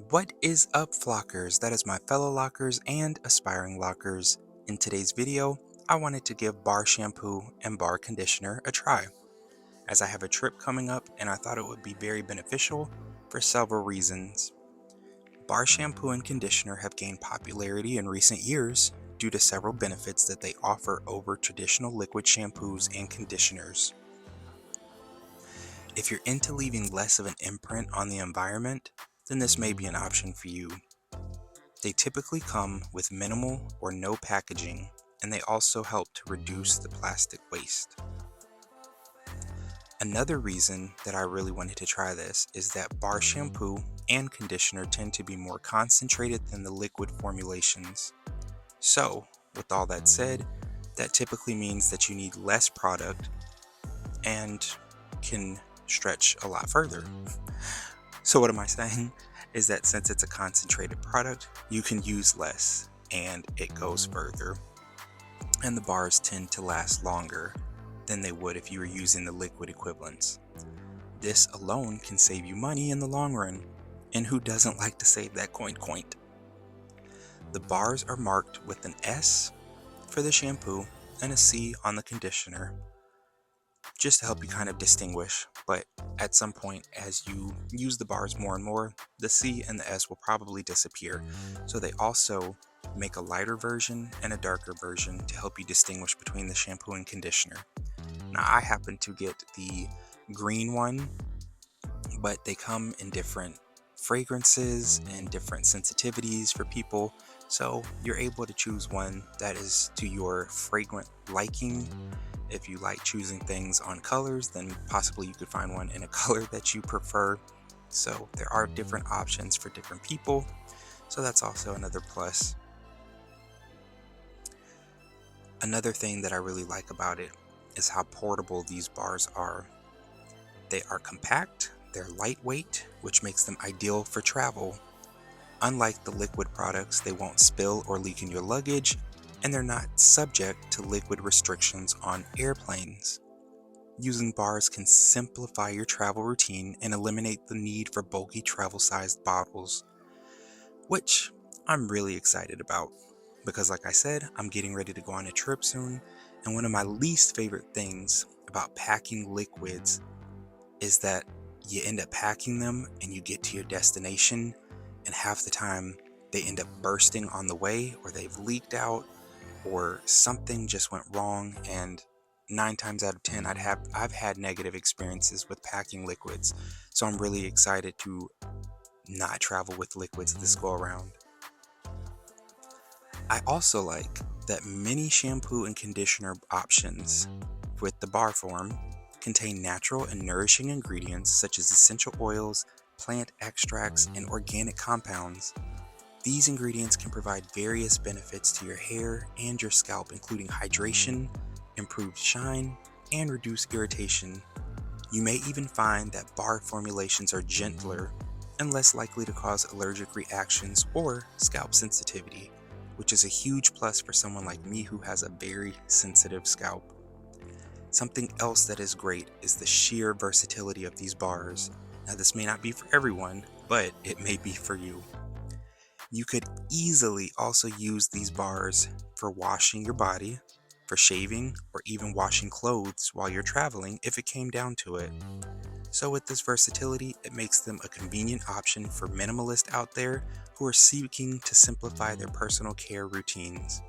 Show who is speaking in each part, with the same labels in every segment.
Speaker 1: What is up, Flockers? That is my fellow lockers and aspiring lockers. In today's video, I wanted to give bar shampoo and bar conditioner a try, as I have a trip coming up and I thought it would be very beneficial for several reasons. Bar shampoo and conditioner have gained popularity in recent years due to several benefits that they offer over traditional liquid shampoos and conditioners. If you're into leaving less of an imprint on the environment, then this may be an option for you. They typically come with minimal or no packaging, and they also help to reduce the plastic waste. Another reason that I really wanted to try this is that bar shampoo and conditioner tend to be more concentrated than the liquid formulations. So, with all that said, that typically means that you need less product and can stretch a lot further. So what am I saying? Is that since it's a concentrated product, you can use less and it goes further. And the bars tend to last longer than they would if you were using the liquid equivalents. This alone can save you money in the long run, and who doesn't like to save that coin? The bars are marked with an S for the shampoo and a C on the conditioner, just to help you kind of distinguish, but at some point as you use the bars more and more, the C and the S will probably disappear. So they also make a lighter version and a darker version to help you distinguish between the shampoo and conditioner. Now I happen to get the green one, but they come in different fragrances and different sensitivities for people, so you're able to choose one that is to your fragrant liking. If you like choosing things on colors, then possibly you could find one in a color that you prefer. So there are different options for different people, so that's also another plus. Another thing that I really like about it is how portable these bars are. They are compact, they're lightweight, which makes them ideal for travel. Unlike the liquid products, they won't spill or leak in your luggage, and they're not subject to liquid restrictions on airplanes. Using bars can simplify your travel routine and eliminate the need for bulky travel-sized bottles, which I'm really excited about because, like I said, I'm getting ready to go on a trip soon, and one of my least favorite things about packing liquids is that you end up packing them and you get to your destination, and half the time they end up bursting on the way, or they've leaked out, or something just went wrong. And 9 times out of 10 I've had negative experiences with packing liquids, so I'm really excited to not travel with liquids this go around. I also like that many shampoo and conditioner options with the bar form contain natural and nourishing ingredients such as essential oils, plant extracts, and organic compounds. These ingredients can provide various benefits to your hair and your scalp, including hydration, improved shine, and reduced irritation. You may even find that bar formulations are gentler and less likely to cause allergic reactions or scalp sensitivity, which is a huge plus for someone like me who has a very sensitive scalp. Something else that is great is the sheer versatility of these bars. Now, this may not be for everyone, but it may be for you. You could easily also use these bars for washing your body, for shaving, or even washing clothes while you're traveling if it came down to it. So with this versatility, it makes them a convenient option for minimalists out there who are seeking to simplify their personal care routines.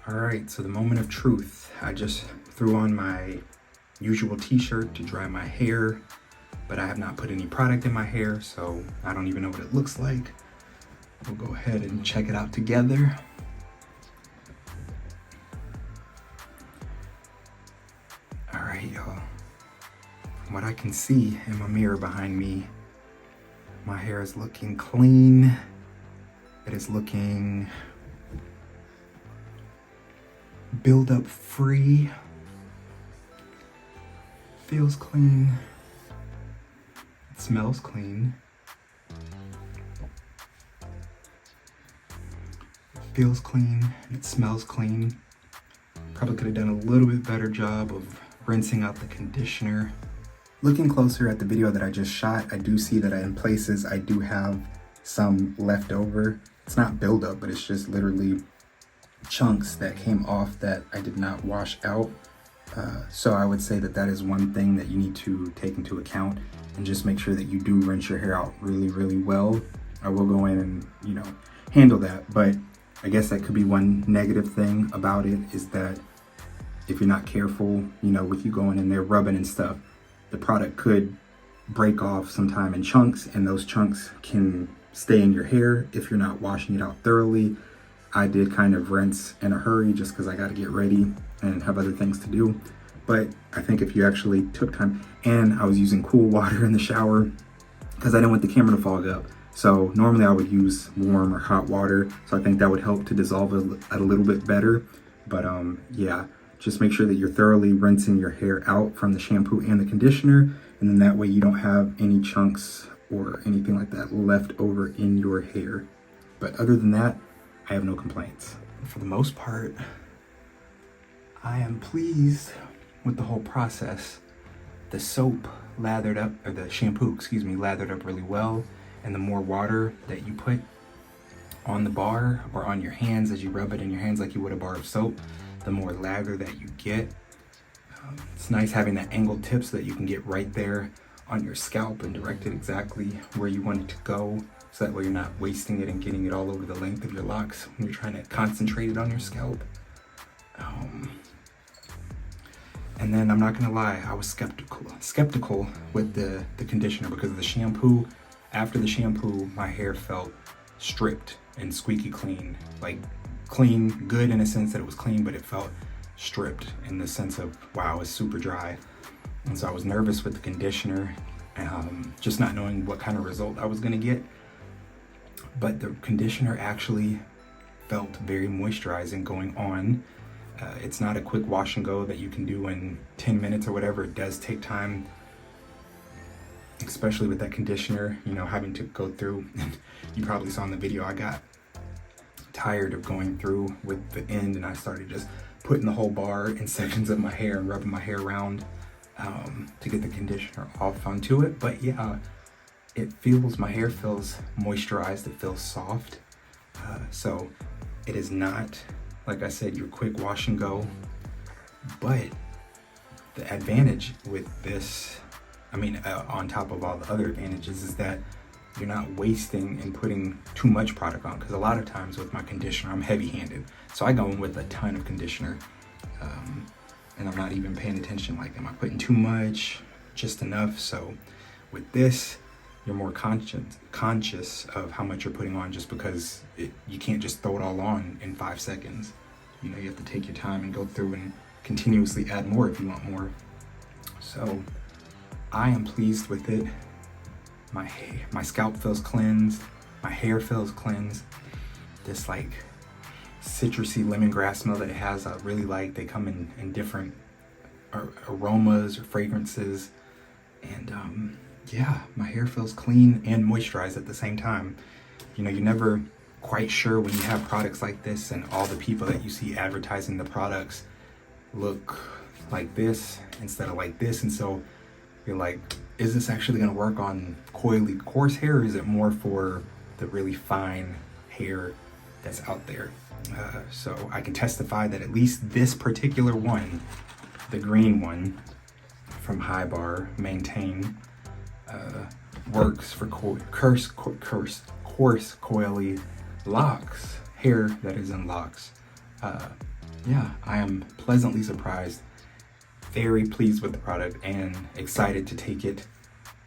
Speaker 1: All right, so the moment of truth. I just threw on my usual t-shirt to dry my hair, but I have not put any product in my hair, so I don't even know what it looks like. We'll go ahead and check it out together. All right, y'all. From what I can see in my mirror behind me, my hair is looking clean. It is looking build-up free. Feels clean. It smells clean. It feels clean. It smells clean. Probably could have done a little bit better job of rinsing out the conditioner. Looking closer at the video that I just shot, I do see that in places I do have some left over. It's not buildup, but it's just literally chunks that came off that I did not wash out. So I would say that that is one thing that you need to take into account, and just make sure that you do rinse your hair out really, really well. I will go in and, you know, handle that, but I guess that could be one negative thing about it, is that if you're not careful, you know, with you going in there rubbing and stuff, the product could break off sometime in chunks, and those chunks can stay in your hair if you're not washing it out thoroughly. I did kind of rinse in a hurry just because I got to get ready and have other things to do. But I think if you actually took time, and I was using cool water in the shower because I didn't want the camera to fog up. So normally I would use warm or hot water. So I think that would help to dissolve it a little bit better. But yeah, just make sure that you're thoroughly rinsing your hair out from the shampoo and the conditioner. And then that way you don't have any chunks or anything like that left over in your hair. But other than that, I have no complaints. For the most part, I am pleased with the whole process. The soap lathered up, or the shampoo, excuse me, lathered up really well. And the more water that you put on the bar or on your hands as you rub it in your hands like you would a bar of soap, the more lather that you get. It's nice having that angled tip so that you can get right there on your scalp and direct it exactly where you want it to go. So that way you're not wasting it and getting it all over the length of your locks when you're trying to concentrate it on your scalp. And then I'm not gonna lie, I was skeptical with the conditioner because of the shampoo. After the shampoo, my hair felt stripped and squeaky clean. Like clean, good in a sense that it was clean, but it felt stripped in the sense of, wow, it's super dry. And so I was nervous with the conditioner, just not knowing what kind of result I was gonna get. But the conditioner actually felt very moisturizing going on. It's not a quick wash and go that you can do in 10 minutes or whatever. It does take time, especially with that conditioner, you know, having to go through. You probably saw in the video, I got tired of going through with the end, and I started just putting the whole bar in sections of my hair and rubbing my hair around to get the conditioner off onto it. But yeah, my hair feels moisturized, it feels soft. So it is not, like I said, your quick wash and go. But the advantage with this, I mean, on top of all the other advantages, is that you're not wasting and putting too much product on. Because a lot of times with my conditioner, I'm heavy-handed. So I go in with a ton of conditioner. And I'm not even paying attention, like, am I putting too much, just enough? So with this, you're more conscious of how much you're putting on, just because you can't just throw it all on in 5 seconds. You know, you have to take your time and go through and continuously add more if you want more. So I am pleased with it. My scalp feels cleansed, my hair feels cleansed. This like citrusy lemongrass smell that it has, I really like. They come in different aromas or fragrances. And yeah, my hair feels clean and moisturized at the same time. You know, you're never quite sure when you have products like this, and all the people that you see advertising the products look like this instead of like this. And so you're like, is this actually gonna work on coily, coarse hair, or is it more for the really fine hair that's out there? So I can testify that at least this particular one, the green one from High Bar Maintain, works for coarse, coily locks, hair that is in locks.
Speaker 2: yeah, I am pleasantly surprised, very pleased with the product, and excited to take it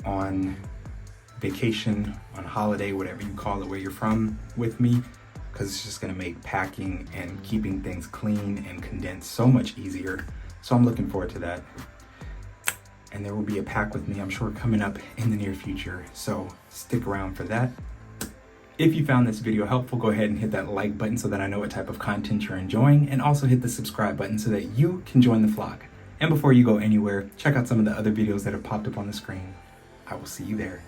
Speaker 2: on vacation, on holiday, whatever you call it, where you're from, with me, because it's just gonna make packing and keeping things clean and condensed so much easier. So I'm looking forward to that. And there will be a pack with me, I'm sure, coming up in the near future, so stick around for that. If you found this video helpful, go ahead and hit that like button so that I know what type of content you're enjoying, and also hit the subscribe button so that you can join the flock. And before you go anywhere, check out some of the other videos that have popped up on the screen. I will see you there.